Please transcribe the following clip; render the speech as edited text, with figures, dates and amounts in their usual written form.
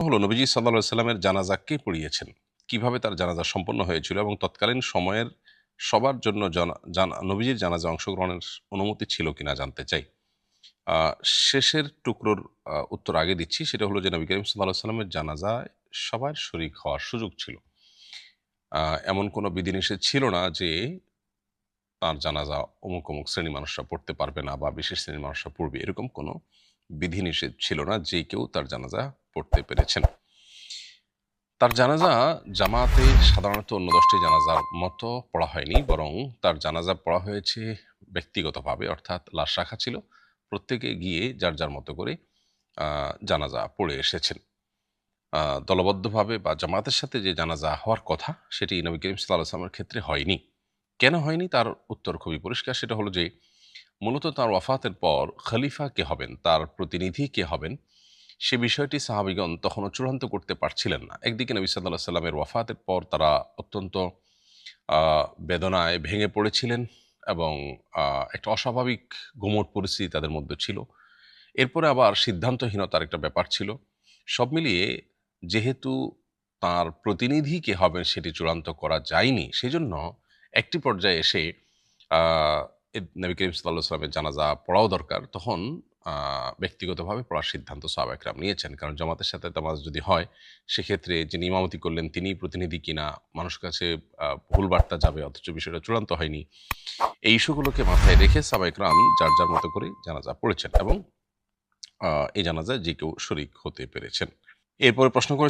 হলো নবীজি সাল্লাল্লাহু আলাইহি সাল্লামের জানাজা কে পড়িয়েছেন? কিভাবে তার জানাজা সম্পন্ন হয়েছিল এবং তৎকালীন সময়ের সবার জন্য নবীজির জানাজায় অংশগ্রহণের অনুমতি ছিল কিনা জানতে চাই। আ শেষের টুকরোর উত্তর আগে দিচ্ছি। সেটা হলো যে নবী করিম সাল্লাল্লাহু আলাইহি সাল্লামের জানাজায় সবার শরিক হওয়ার সুযোগ ছিল। আ এমন কোনো বিধিনিষেধ ছিল না যে তার জানাজা অমুক শ্রেণীর মানুষরা পড়তে পারবে না বা বিশেষ শ্রেণীর মানুষরা পড়বে। এরকম কোনো বিধিনিষেধ ছিল না। যে কেউ তার জানাজা পড়তে পেরেছেন। তার জানাজা জামাতে সাধারণত অন্য ১০ টি জানাজার মতো পড়া হয়নি, বরং তার জানাজা পড়া হয়েছে ব্যক্তিগতভাবে, অর্থাৎ লাশ রাখা ছিল। প্রত্যেকে গিয়ে যার মতো করে জানাজা পড়ে এসেছেন। আ দলবদ্ধভাবে বা জামাতের সাথে যে জানাজা হওয়ার কথা, সেটি নবী করিম সাল্লাল্লাহু আলাইহি ওয়াসাল্লামের ক্ষেত্রে হয়নি। কেন হয়নি? তার উত্তর খুবই পরিষ্কার। সেটা হলো যে, মূলত তার ওয়াফাতের পর খলিফা কে হবেন, তার প্রতিনিধি কে হবেন, সে বিষয়টি সাহাবীগণ তখনও চূড়ান্ত করতে পারছিলেন না। একদিকে নবী সাল্লাল্লাহু আলাইহি সাল্লামের ওয়াফাতের পর তারা অত্যন্ত আ বেদনায় ভেঙে পড়েছিলেন এবং আ একটা অস্বাভাবিক গুমোট পরিস্থিতি তাদের মধ্যে ছিল। এরপরে আবার সিদ্ধান্তহীনতার একটা ব্যাপার ছিল। সব মিলিয়ে যেহেতু তার প্রতিনিধি কে হবেন সেটি চূড়ান্ত করা যায়নি, সেজন্য একটি পর্যায়ে এসে আ নবী করিম সাল্লাল্লাহু আলাইহি ওয়াসাল্লামের জানাজা পড়াও দরকার। তখন আ ব্যক্তিগতভাবে পড়ার সিদ্ধান্ত সাহাবা একরাম নিয়েছেন। কারণ জামাতের সাথে নামাজ যদি হয়, সেক্ষেত্রে যিনি ইমামতি করলেন তিনিই প্রতিনিধি কিনা, মানুষের কাছে ভুল বার্তা যাবে, অথচ বিষয়টা চূড়ান্ত হয়নি। এই ইস্যুগুলোকে মাথায় রেখে সাহাবা একরাম যার মতো করে জানাজা পড়েছেন এবং এই জানাজায় যে কেউ শরিক হতে পেরেছেন। এরপরে প্রশ্ন করে